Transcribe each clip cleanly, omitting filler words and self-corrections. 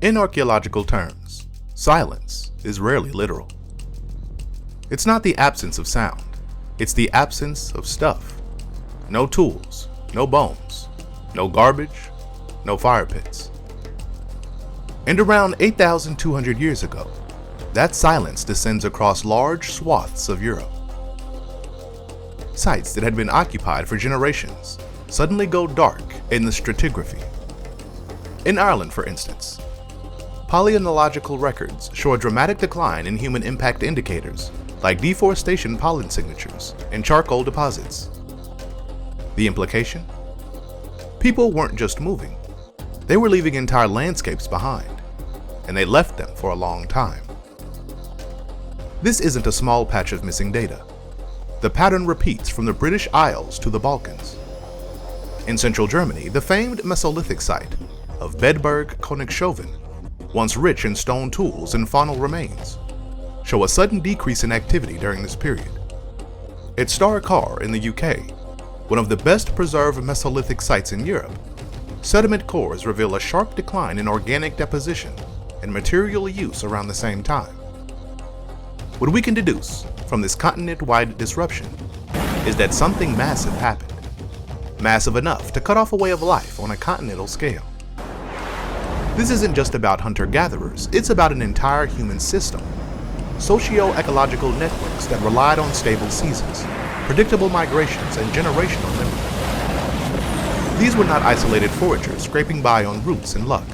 In archaeological terms, silence is rarely literal. It's not the absence of sound, it's the absence of stuff. No tools, no bones, no garbage, no fire pits. And around 8,200 years ago, that silence descends across large swaths of Europe. Sites that had been occupied for generations suddenly go dark in the stratigraphy. In Ireland, for instance, paleontological records show a dramatic decline in human impact indicators like deforestation pollen signatures and charcoal deposits. The implication? People weren't just moving, they were leaving entire landscapes behind, and they left them for a long time. This isn't a small patch of missing data. The pattern repeats from the British Isles to the Balkans. In central Germany, the famed Mesolithic site of Bedburg-Königshofen, once rich in stone tools and faunal remains, show a sudden decrease in activity during this period. At Star in the UK, one of the best preserved Mesolithic sites in Europe, sediment cores reveal a sharp decline in organic deposition and material use around the same time. What we can deduce from this continent-wide disruption is that something massive happened. Massive enough to cut off a way of life on a continental scale. This isn't just about hunter-gatherers, it's about an entire human system. Socio-ecological networks that relied on stable seasons, predictable migrations, and generational memory. These were not isolated foragers scraping by on roots and luck.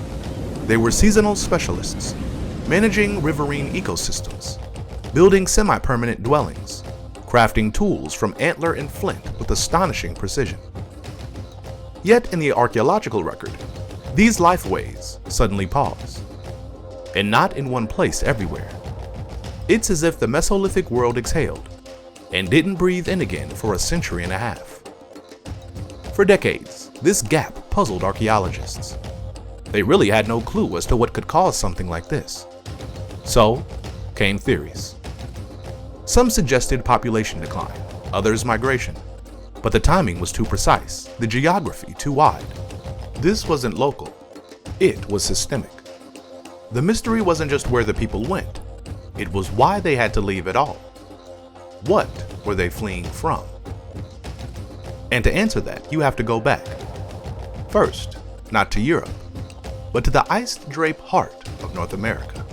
They were seasonal specialists, managing riverine ecosystems, building semi-permanent dwellings, crafting tools from antler and flint with astonishing precision. Yet in the archaeological record, these lifeways suddenly pause. And not in one place everywhere. It's as if the Mesolithic world exhaled and didn't breathe in again for a century and a half. For decades, this gap puzzled archaeologists. They really had no clue as to what could cause something like this. So came theories. Some suggested population decline, others migration. But the timing was too precise, the geography too wide. This wasn't local, it was systemic. The mystery wasn't just where the people went, it was why they had to leave at all. What were they fleeing from? And to answer that, you have to go back. First, not to Europe, but to the ice-draped heart of North America.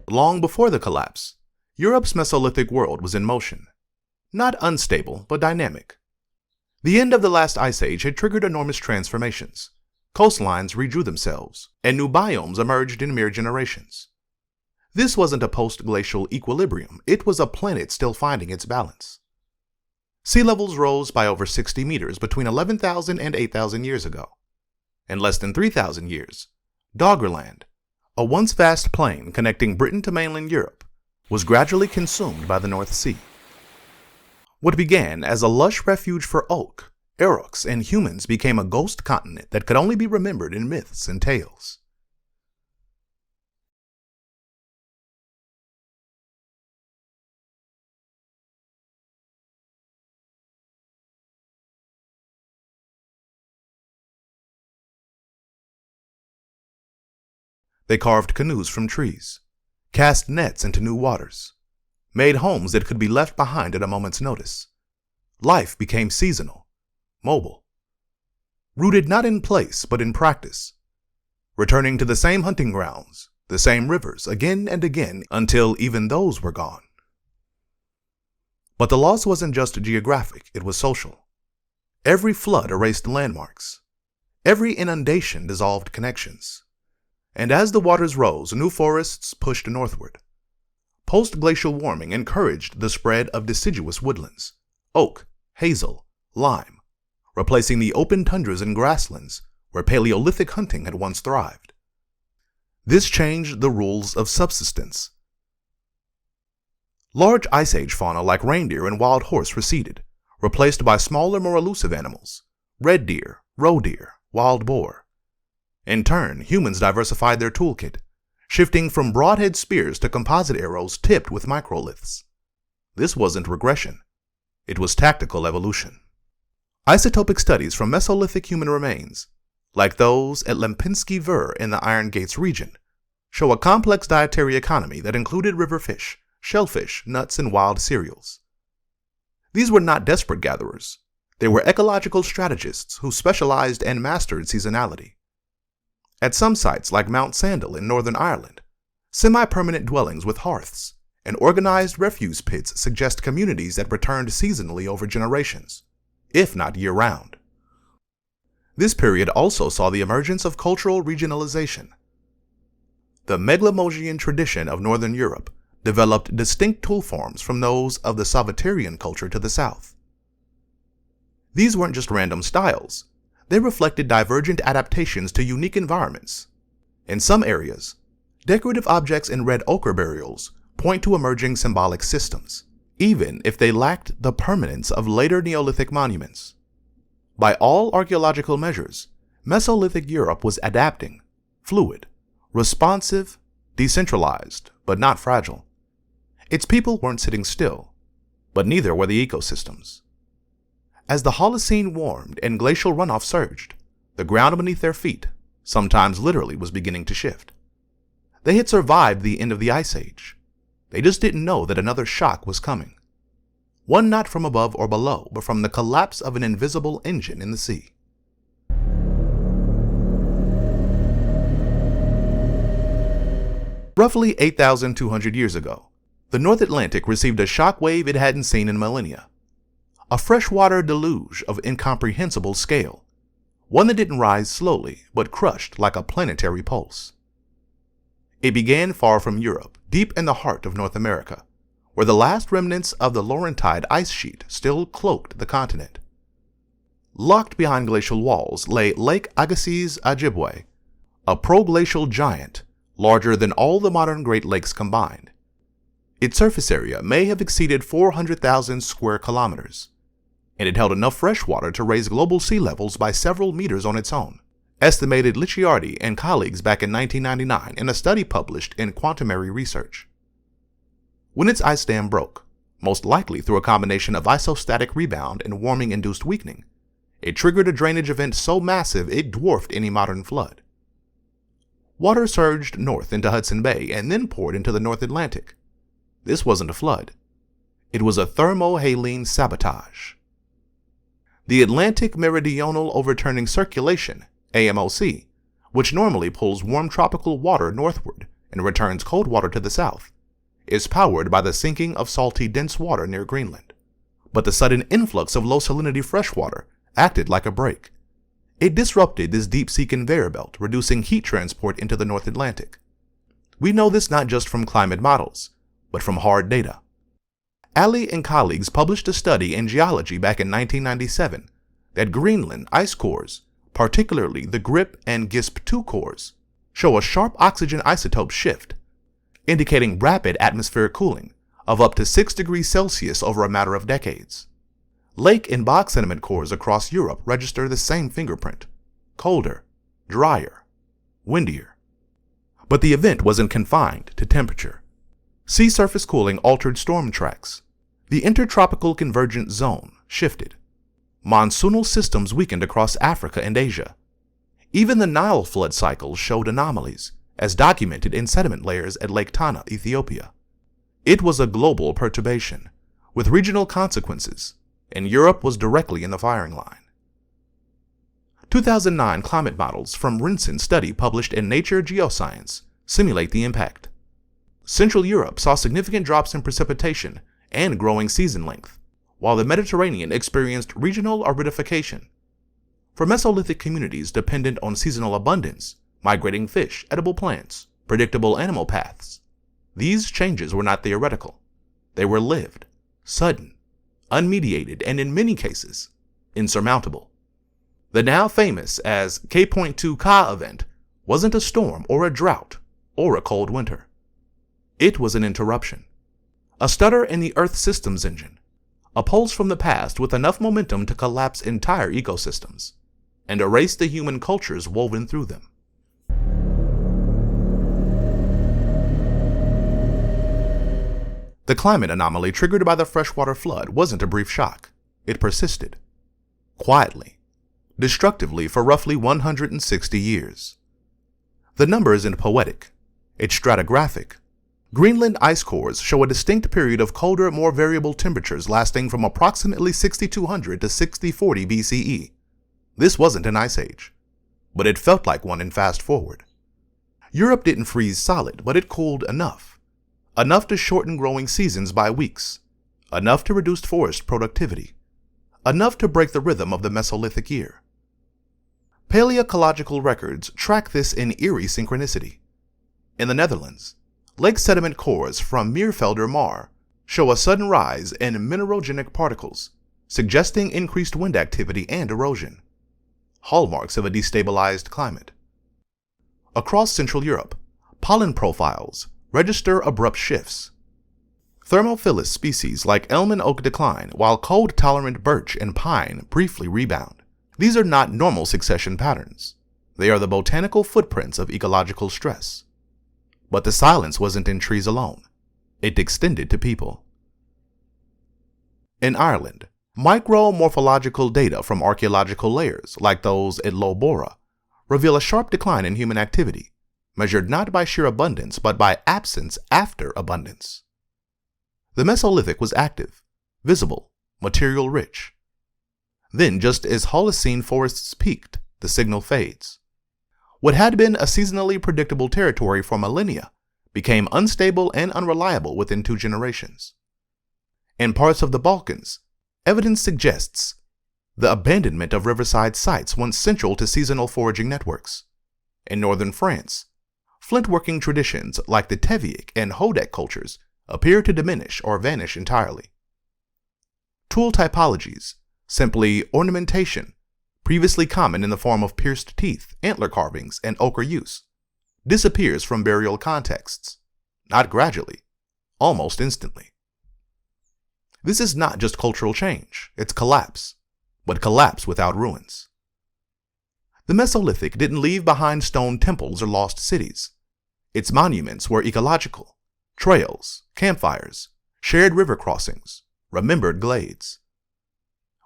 Long before the collapse, Europe's Mesolithic world was in motion. Not unstable, but dynamic. The end of the last ice age had triggered enormous transformations. Coastlines redrew themselves, and new biomes emerged in mere generations. This wasn't a post-glacial equilibrium, it was a planet still finding its balance. Sea levels rose by over 60 meters between 11,000 and 8,000 years ago. In less than 3,000 years, Doggerland, a once vast plain connecting Britain to mainland Europe, was gradually consumed by the North Sea. What began as a lush refuge for oak, aurochs, and humans became a ghost continent that could only be remembered in myths and tales. They carved canoes from trees, cast nets into new waters, made homes that could be left behind at a moment's notice. Life became seasonal, mobile, rooted not in place but in practice, returning to the same hunting grounds, the same rivers again and again until even those were gone. But the loss wasn't just geographic, it was social. Every flood erased landmarks. Every inundation dissolved connections. And as the waters rose, new forests pushed northward. Post-glacial warming encouraged the spread of deciduous woodlands, oak, hazel, lime, replacing the open tundras and grasslands where Paleolithic hunting had once thrived. This changed the rules of subsistence. Large Ice Age fauna like reindeer and wild horse receded, replaced by smaller, more elusive animals, red deer, roe deer, wild boar. In turn, humans diversified their toolkit, shifting from broadhead spears to composite arrows tipped with microliths. This wasn't regression. It was tactical evolution. Isotopic studies from Mesolithic human remains, like those at Lempinski Ver in the Iron Gates region, show a complex dietary economy that included river fish, shellfish, nuts, and wild cereals. These were not desperate gatherers. They were ecological strategists who specialized and mastered seasonality. At some sites like Mount Sandal in Northern Ireland, semi-permanent dwellings with hearths and organized refuse pits suggest communities that returned seasonally over generations, if not year-round. This period also saw the emergence of cultural regionalization. The Megalomogian tradition of Northern Europe developed distinct tool forms from those of the Salvatarian culture to the south. These weren't just random styles. They reflected divergent adaptations to unique environments. In some areas, decorative objects in red ochre burials point to emerging symbolic systems, even if they lacked the permanence of later Neolithic monuments. By all archaeological measures, Mesolithic Europe was adapting, fluid, responsive, decentralized, but not fragile. Its people weren't sitting still, but neither were the ecosystems. As the Holocene warmed and glacial runoff surged, the ground beneath their feet, sometimes literally, was beginning to shift. They had survived the end of the Ice Age. They just didn't know that another shock was coming. One not from above or below, but from the collapse of an invisible engine in the sea. Roughly 8,200 years ago, the North Atlantic received a shock wave it hadn't seen in millennia. A freshwater deluge of incomprehensible scale, one that didn't rise slowly, but crushed like a planetary pulse. It began far from Europe, deep in the heart of North America, where the last remnants of the Laurentide Ice Sheet still cloaked the continent. Locked behind glacial walls lay Lake Agassiz, Ojibwe, a proglacial giant larger than all the modern Great Lakes combined. Its surface area may have exceeded 400,000 square kilometers, and it held enough fresh water to raise global sea levels by several meters on its own, estimated Licciardi and colleagues back in 1999 in a study published in Quantumary Research. When its ice dam broke, most likely through a combination of isostatic rebound and warming-induced weakening, it triggered a drainage event so massive it dwarfed any modern flood. Water surged north into Hudson Bay and then poured into the North Atlantic. This wasn't a flood. It was a thermohaline sabotage. The Atlantic Meridional Overturning Circulation, AMOC, which normally pulls warm tropical water northward and returns cold water to the south, is powered by the sinking of salty dense water near Greenland. But the sudden influx of low salinity freshwater acted like a brake. It disrupted this deep-sea conveyor belt, reducing heat transport into the North Atlantic. We know this not just from climate models, but from hard data. Ali and colleagues published a study in Geology back in 1997 that Greenland ice cores, particularly the GRIP and GISP2 cores, show a sharp oxygen isotope shift, indicating rapid atmospheric cooling of up to 6 degrees Celsius over a matter of decades. Lake and bog sediment cores across Europe register the same fingerprint: colder, drier, windier. But the event wasn't confined to temperature. Sea surface cooling altered storm tracks. The intertropical convergence zone shifted. Monsoonal systems weakened across Africa and Asia. Even the Nile flood cycles showed anomalies, as documented in sediment layers at Lake Tana, Ethiopia. It was a global perturbation, with regional consequences, and Europe was directly in the firing line. 2009 climate models from Rinson study published in Nature Geoscience simulate the impact. Central Europe saw significant drops in precipitation and growing season length, while the Mediterranean experienced regional aridification. For Mesolithic communities dependent on seasonal abundance, migrating fish, edible plants, predictable animal paths, these changes were not theoretical. They were lived, sudden, unmediated, and in many cases, insurmountable. The now famous as K.2 Ka event wasn't a storm or a drought or a cold winter. It was an interruption, a stutter in the Earth systems engine, a pulse from the past with enough momentum to collapse entire ecosystems and erase the human cultures woven through them. The climate anomaly triggered by the freshwater flood wasn't a brief shock. It persisted. quietly, destructively for roughly 160 years. The number isn't poetic, it's stratigraphic. Greenland ice cores show a distinct period of colder, more variable temperatures lasting from approximately 6200 to 6040 BCE. This wasn't an ice age, but it felt like one in fast forward. Europe didn't freeze solid, but it cooled enough. Enough to shorten growing seasons by weeks. Enough to reduce forest productivity. Enough to break the rhythm of the Mesolithic year. Paleocological records track this in eerie synchronicity. In the Netherlands, lake sediment cores from Meervelder Maar show a sudden rise in mineralogenic particles, suggesting increased wind activity and erosion, hallmarks of a destabilized climate. Across Central Europe, pollen profiles register abrupt shifts. Thermophilous species like elm and oak decline, while cold-tolerant birch and pine briefly rebound. These are not normal succession patterns. They are the botanical footprints of ecological stress. But the silence wasn't in trees alone. It extended to people. In Ireland, micromorphological data from archaeological layers, like those at Low Bora, reveal a sharp decline in human activity, measured not by sheer abundance, but by absence after abundance. The Mesolithic was active, visible, material-rich. Then, just as Holocene forests peaked, the signal fades. What had been a seasonally predictable territory for millennia became unstable and unreliable within 2 generations. In parts of the Balkans, evidence suggests the abandonment of riverside sites once central to seasonal foraging networks. In northern France, flintworking traditions like the Teviic and Hodak cultures appear to diminish or vanish entirely. Tool typologies, simply ornamentation, previously common in the form of pierced teeth, antler carvings, and ochre use, disappears from burial contexts, not gradually, almost instantly. This is not just cultural change, it's collapse, but collapse without ruins. The Mesolithic didn't leave behind stone temples or lost cities. Its monuments were ecological: trails, campfires, shared river crossings, remembered glades.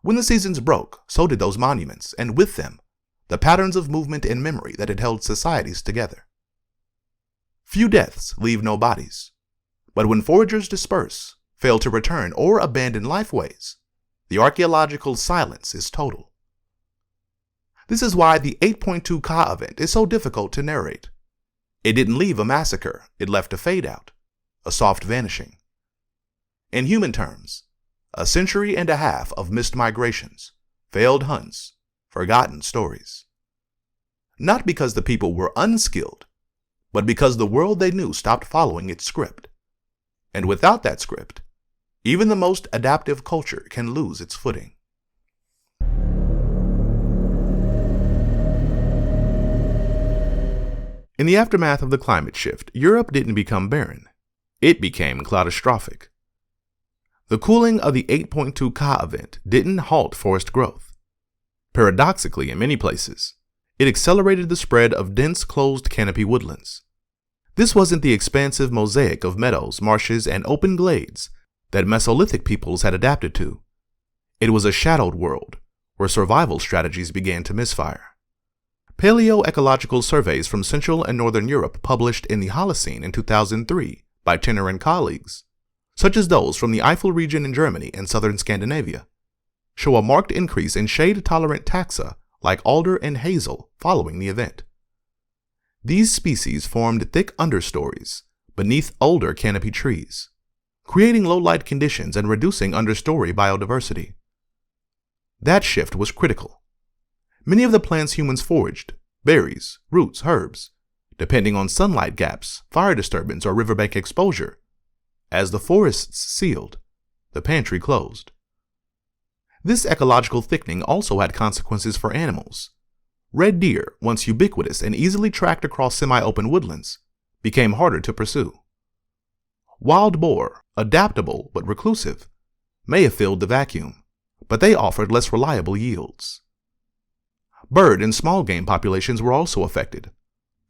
When the seasons broke, so did those monuments, and with them, the patterns of movement and memory that had held societies together. Few deaths leave no bodies, but when foragers disperse, fail to return, or abandon lifeways, the archaeological silence is total. This is why the 8.2 Ka event is so difficult to narrate. It didn't leave a massacre, it left a fade out, a soft vanishing. In human terms, a century and a half of missed migrations, failed hunts, forgotten stories. Not because the people were unskilled, but because the world they knew stopped following its script. And without that script, even the most adaptive culture can lose its footing. In the aftermath of the climate shift, Europe didn't become barren. It became claustrophic. The cooling of the 8.2 Ka event didn't halt forest growth. Paradoxically, in many places, it accelerated the spread of dense closed canopy woodlands. This wasn't the expansive mosaic of meadows, marshes, and open glades that Mesolithic peoples had adapted to. It was a shadowed world where survival strategies began to misfire. Paleoecological surveys from Central and Northern Europe published in the Holocene in 2003 by Tenner and colleagues, such as those from the Eifel region in Germany and southern Scandinavia, show a marked increase in shade-tolerant taxa like alder and hazel following the event. These species formed thick understories beneath older canopy trees, creating low-light conditions and reducing understory biodiversity. That shift was critical. Many of the plants humans foraged, berries, roots, herbs, depending on sunlight gaps, fire disturbance, or riverbank exposure. As the forests sealed, the pantry closed. This ecological thickening also had consequences for animals. Red deer, once ubiquitous and easily tracked across semi-open woodlands, became harder to pursue. Wild boar, adaptable but reclusive, may have filled the vacuum, but they offered less reliable yields. Bird and small game populations were also affected.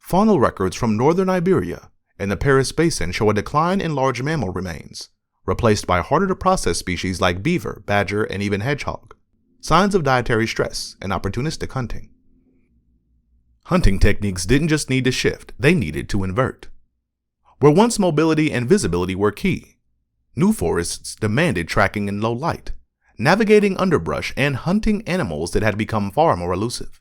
Faunal records from northern Iberia and the Paris Basin show a decline in large mammal remains, replaced by harder-to-process species like beaver, badger, and even hedgehog. signs of dietary stress, and opportunistic hunting. Hunting techniques didn't just need to shift, they needed to invert. Where once mobility and visibility were key, new forests demanded tracking in low light, navigating underbrush, and hunting animals that had become far more elusive.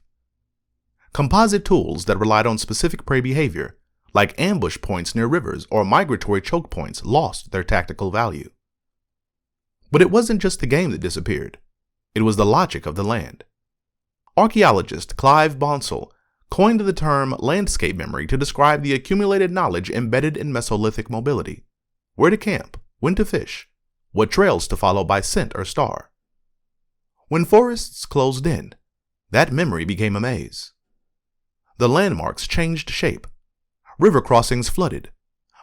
Composite tools that relied on specific prey behavior, like ambush points near rivers or migratory choke points, lost their tactical value. But it wasn't just the game that disappeared, it was the logic of the land. Archaeologist Clive Bonsall coined the term landscape memory to describe the accumulated knowledge embedded in Mesolithic mobility: where to camp, when to fish, what trails to follow by scent or star. When forests closed in, that memory became a maze. The landmarks changed shape. River crossings flooded.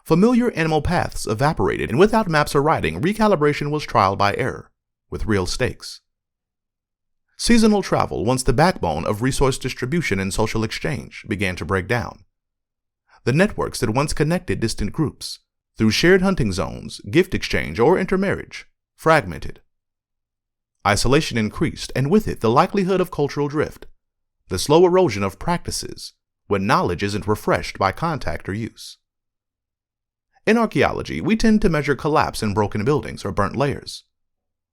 Familiar animal paths evaporated, and without maps or writing, recalibration was trial by error, with real stakes. Seasonal travel, once the backbone of resource distribution and social exchange, began to break down. The networks that once connected distant groups, through shared hunting zones, gift exchange, or intermarriage, fragmented. Isolation increased, and with it the likelihood of cultural drift, the slow erosion of practices when knowledge isn't refreshed by contact or use. In archaeology, we tend to measure collapse in broken buildings or burnt layers.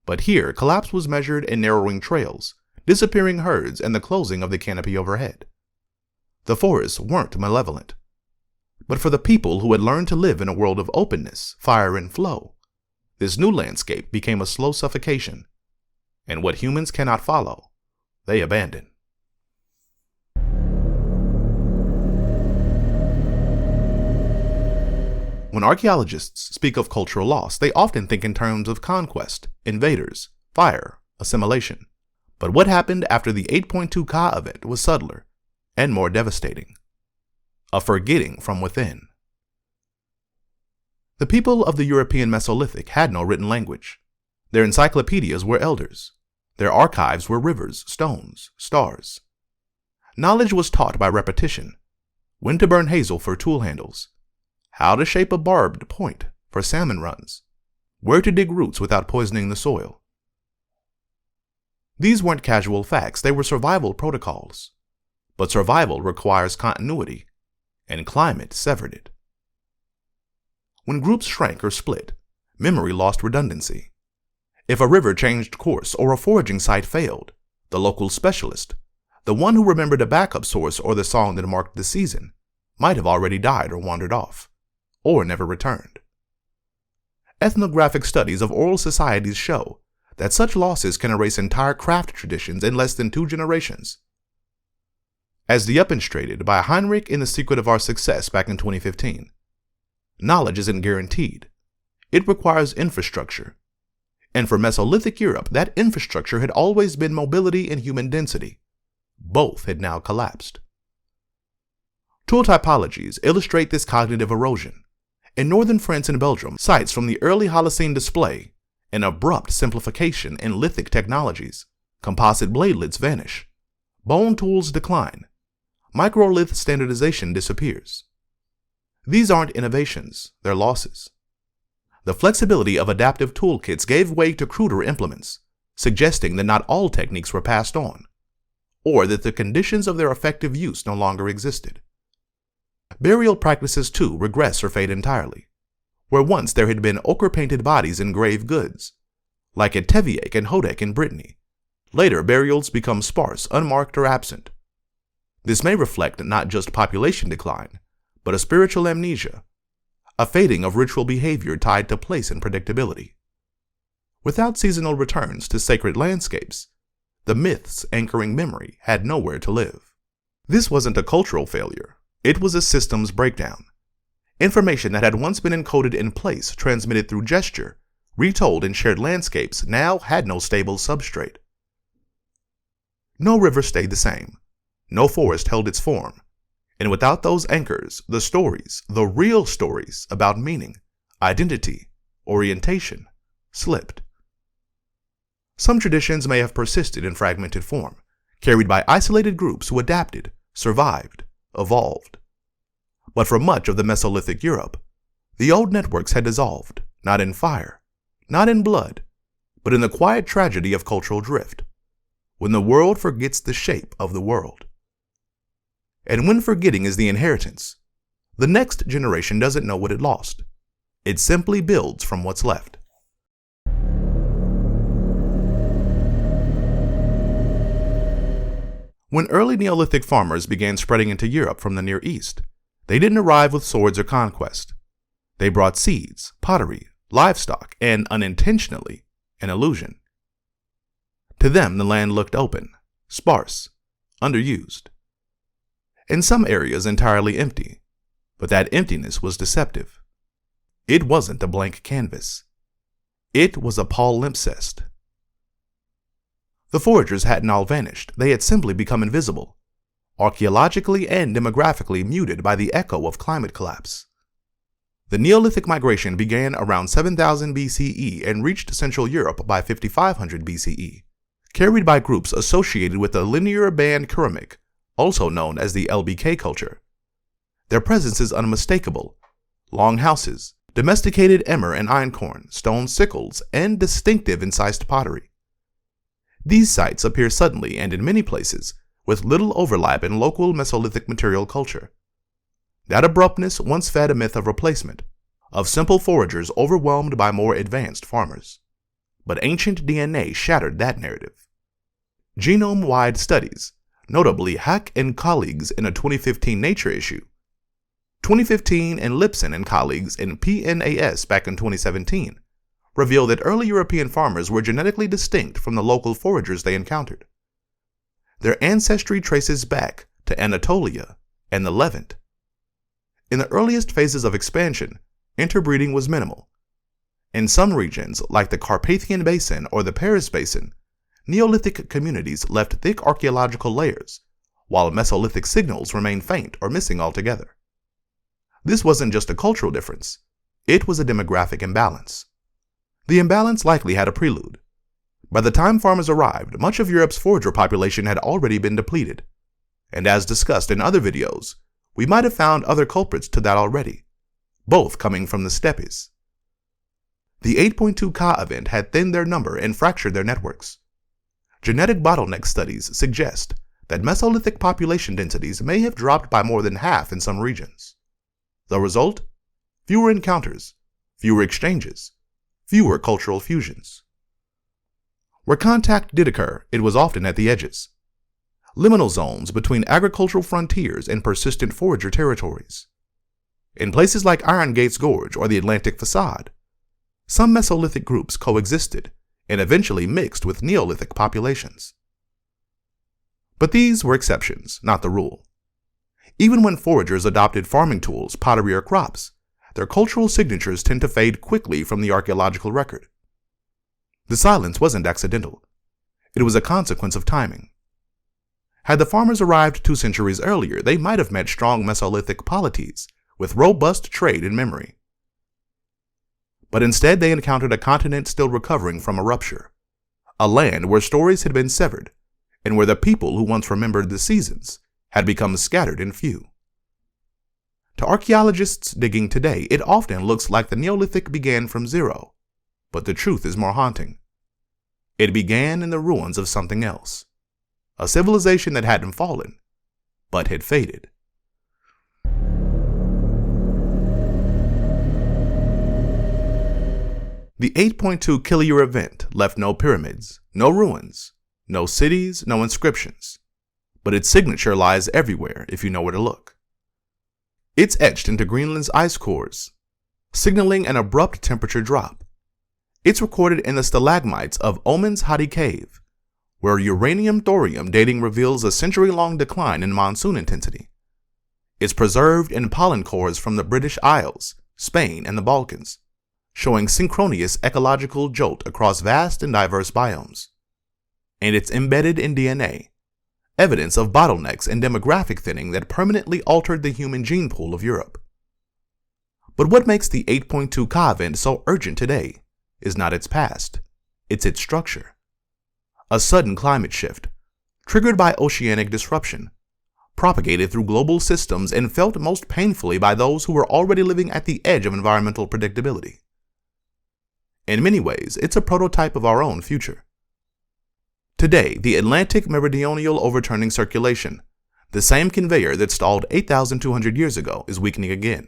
But here, collapse was measured in narrowing trails, disappearing herds, and the closing of the canopy overhead. The forests weren't malevolent. But for the people who had learned to live in a world of openness, fire, and flow, this new landscape became a slow suffocation, and what humans cannot follow, they abandon. When archaeologists speak of cultural loss, they often think in terms of conquest, invaders, fire, assimilation. But what happened after the 8.2 Ka event was subtler and more devastating: a forgetting from within. The people of the European Mesolithic had no written language. Their encyclopedias were elders. Their archives were rivers, stones, stars. Knowledge was taught by repetition: when to burn hazel for tool handles, how to shape a barbed point for salmon runs, where to dig roots without poisoning the soil. These weren't casual facts, they were survival protocols. But survival requires continuity, and climate severed it. When groups shrank or split, memory lost redundancy. If a river changed course or a foraging site failed, the local specialist, the one who remembered a backup source or the song that marked the season, might have already died or wandered off, or never returned. Ethnographic studies of oral societies show that such losses can erase entire craft traditions in less than 2 generations. As demonstrated by Heinrich in The Secret of Our Success back in 2015, knowledge isn't guaranteed. It requires infrastructure. And for Mesolithic Europe, that infrastructure had always been mobility and human density. Both had now collapsed. Tool typologies illustrate this cognitive erosion. In northern France and Belgium, sites from the early Holocene display an abrupt simplification in lithic technologies. Composite bladelets vanish. Bone tools decline. Microlith standardization disappears. These aren't innovations, they're losses. The flexibility of adaptive toolkits gave way to cruder implements, suggesting that not all techniques were passed on, or that the conditions of their effective use no longer existed. Burial practices too regress or fade entirely. Where once there had been ochre-painted bodies and grave goods, like at Teviek and Hodek in Brittany, later burials become sparse, unmarked, or absent. This may reflect not just population decline, but a spiritual amnesia, a fading of ritual behavior tied to place and predictability. Without seasonal returns to sacred landscapes, the myths anchoring memory had nowhere to live. This wasn't a cultural failure, it was a systems breakdown. Information that had once been encoded in place, transmitted through gesture, retold in shared landscapes, now had no stable substrate. No river stayed the same. No forest held its form. And without those anchors, the stories, the real stories about meaning, identity, orientation, slipped. Some traditions may have persisted in fragmented form, carried by isolated groups who adapted, survived, evolved. But for much of the Mesolithic Europe, the old networks had dissolved, not in fire, not in blood, but in the quiet tragedy of cultural drift. when the world forgets the shape of the world. And when forgetting is the inheritance, the next generation doesn't know what it lost. It simply builds from what's left. When early Neolithic farmers began spreading into Europe from the Near East, they didn't arrive with swords or conquest. They brought seeds, pottery, livestock, and, unintentionally, an illusion. To them, the land looked open, sparse, underused. In some areas entirely empty, but that emptiness was deceptive. It wasn't a blank canvas. It was a palimpsest. The foragers hadn't all vanished. They had simply become invisible, archaeologically and demographically muted by the echo of climate collapse. The Neolithic migration began around 7000 BCE and reached Central Europe by 5500 BCE, carried by groups associated with the linear band ceramic, also known as the LBK culture. Their presence is unmistakable. Long houses, domesticated emmer and einkorn, stone sickles, and distinctive incised pottery. These sites appear suddenly and in many places, with little overlap in local Mesolithic material culture. That abruptness once fed a myth of replacement, of simple foragers overwhelmed by more advanced farmers. But ancient DNA shattered that narrative. Genome-wide studies, notably Hack and colleagues in a 2015 Nature issue, 2015 and Lipson and colleagues in PNAS back in 2017, reveal that early European farmers were genetically distinct from the local foragers they encountered. Their ancestry traces back to Anatolia and the Levant. In the earliest phases of expansion, interbreeding was minimal. In some regions, like the Carpathian Basin or the Paris Basin, Neolithic communities left thick archaeological layers, while Mesolithic signals remained faint or missing altogether. This wasn't just a cultural difference, it was a demographic imbalance. The imbalance likely had a prelude. By the time farmers arrived, much of Europe's forager population had already been depleted. And as discussed in other videos, we might have found other culprits to that already, both coming from the steppes. The 8.2 Ka event had thinned their number and fractured their networks. Genetic bottleneck studies suggest that Mesolithic population densities may have dropped by more than half in some regions. The result? Fewer encounters, fewer exchanges, fewer cultural fusions. Where contact did occur, it was often at the edges. Liminal zones between agricultural frontiers and persistent forager territories. In places like Iron Gates Gorge or the Atlantic Facade, some Mesolithic groups coexisted and eventually mixed with Neolithic populations. But these were exceptions, not the rule. Even when foragers adopted farming tools, pottery, or crops, their cultural signatures tend to fade quickly from the archaeological record. The silence wasn't accidental. It was a consequence of timing. Had the farmers arrived 2 centuries earlier, they might have met strong Mesolithic polities with robust trade and memory. But instead they encountered a continent still recovering from a rupture, a land where stories had been severed, and where the people who once remembered the seasons had become scattered and few. To archaeologists digging today, it often looks like the Neolithic began from zero, but the truth is more haunting. It began in the ruins of something else, a civilization that hadn't fallen, but had faded. The 8.2 kiloyear event left no pyramids, no ruins, no cities, no inscriptions, but its signature lies everywhere if you know where to look. It's etched into Greenland's ice cores, signaling an abrupt temperature drop. It's recorded in the stalagmites of Oman's Hadi Cave, where uranium-thorium dating reveals a century-long decline in monsoon intensity. It's preserved in pollen cores from the British Isles, Spain, and the Balkans, showing synchronous ecological jolt across vast and diverse biomes. And it's embedded in DNA, evidence of bottlenecks and demographic thinning that permanently altered the human gene pool of Europe. But what makes the 8.2 Ka event so urgent today is not its past, it's its structure. A sudden climate shift, triggered by oceanic disruption, propagated through global systems and felt most painfully by those who were already living at the edge of environmental predictability. In many ways, it's a prototype of our own future. Today, the Atlantic Meridional overturning circulation, the same conveyor that stalled 8,200 years ago, is weakening again.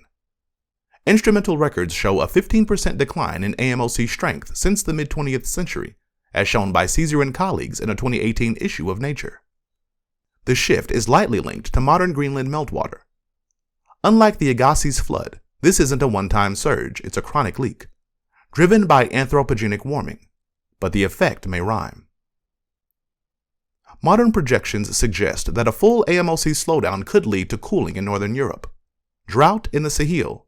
Instrumental records show a 15% decline in AMOC strength since the mid-20th century, as shown by Caesar and colleagues in a 2018 issue of Nature. The shift is lightly linked to modern Greenland meltwater. Unlike the Agassiz flood, this isn't a one-time surge, it's a chronic leak, driven by anthropogenic warming, but the effect may rhyme. Modern projections suggest that a full AMOC slowdown could lead to cooling in northern Europe, drought in the Sahel,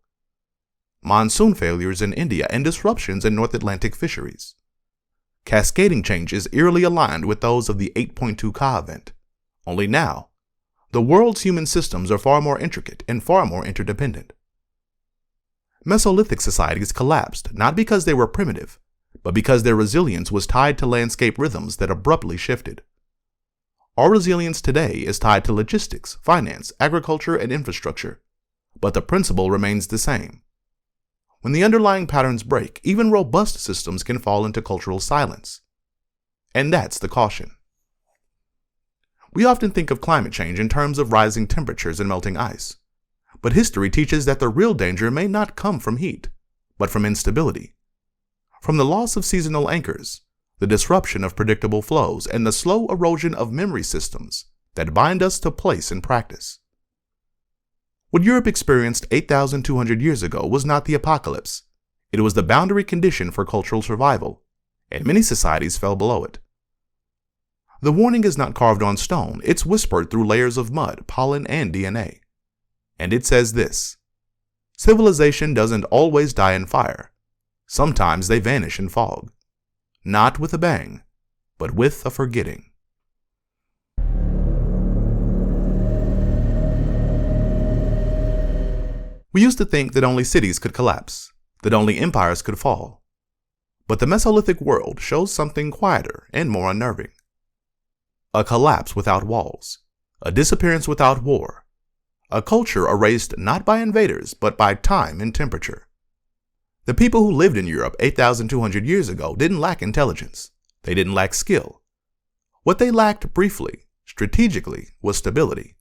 monsoon failures in India, and disruptions in North Atlantic fisheries. Cascading changes eerily aligned with those of the 8.2 Ka event. Only now, the world's human systems are far more intricate and far more interdependent. Mesolithic societies collapsed not because they were primitive, but because their resilience was tied to landscape rhythms that abruptly shifted. Our resilience today is tied to logistics, finance, agriculture, and infrastructure, but the principle remains the same. When the underlying patterns break, even robust systems can fall into cultural silence. And that's the caution. We often think of climate change in terms of rising temperatures and melting ice, but history teaches that the real danger may not come from heat, but from instability, from the loss of seasonal anchors, the disruption of predictable flows, and the slow erosion of memory systems that bind us to place and practice. What Europe experienced 8,200 years ago was not the apocalypse. It was the boundary condition for cultural survival, and many societies fell below it. The warning is not carved on stone, it's whispered through layers of mud, pollen, and DNA. And it says this: civilization doesn't always die in fire. Sometimes they vanish in fog. Not with a bang, but with a forgetting. We used to think that only cities could collapse, that only empires could fall. But the Mesolithic world shows something quieter and more unnerving. A collapse without walls, a disappearance without war, a culture erased not by invaders but by time and temperature. The people who lived in Europe 8,200 years ago didn't lack intelligence. They didn't lack skill. What they lacked briefly, strategically, was stability.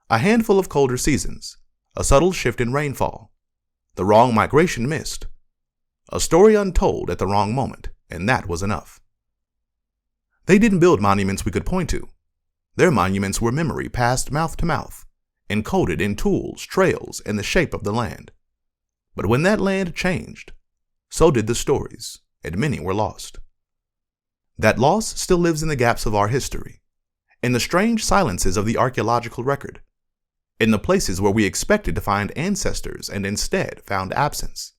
A handful of colder seasons, a subtle shift in rainfall, the wrong migration missed, a story untold at the wrong moment, and that was enough. They didn't build monuments we could point to. Their monuments were memory passed mouth to mouth, encoded in tools, trails, and the shape of the land. But when that land changed, so did the stories, and many were lost. That loss still lives in the gaps of our history, in the strange silences of the archaeological record, in the places where we expected to find ancestors and instead found absence.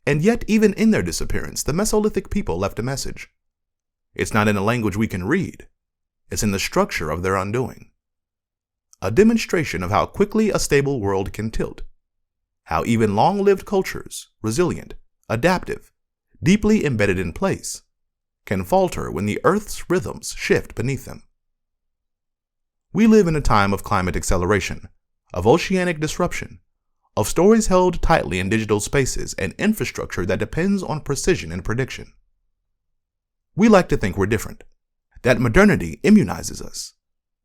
And yet, even in their disappearance, the Mesolithic people left a message. It's not in a language we can read. It's in the structure of their undoing. A demonstration of how quickly a stable world can tilt. How even long-lived cultures, resilient, adaptive, deeply embedded in place, can falter when the Earth's rhythms shift beneath them. We live in a time of climate acceleration, of oceanic disruption, of stories held tightly in digital spaces and infrastructure that depends on precision and prediction. We like to think we're different, that modernity immunizes us.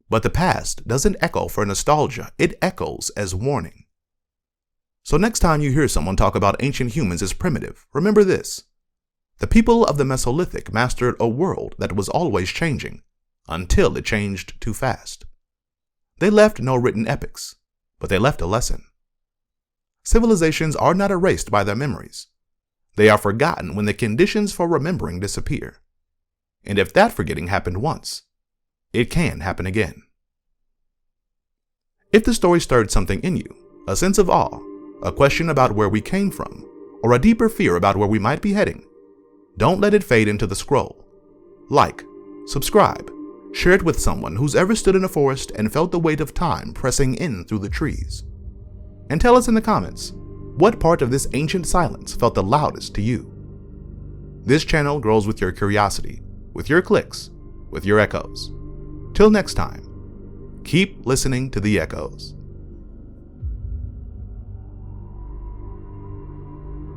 But the past doesn't echo for nostalgia, it echoes as warning. So next time you hear someone talk about ancient humans as primitive, remember this. The people of the Mesolithic mastered a world that was always changing, until it changed too fast. They left no written epics, but they left a lesson. Civilizations are not erased by their memories. They are forgotten when the conditions for remembering disappear. And if that forgetting happened once, it can happen again. If the story stirred something in you, a sense of awe, a question about where we came from, or a deeper fear about where we might be heading, don't let it fade into the scroll. Like, subscribe, share it with someone who's ever stood in a forest and felt the weight of time pressing in through the trees. And tell us in the comments, what part of this ancient silence felt the loudest to you? This channel grows with your curiosity, with your clicks, with your echoes. Till next time, keep listening to the echoes.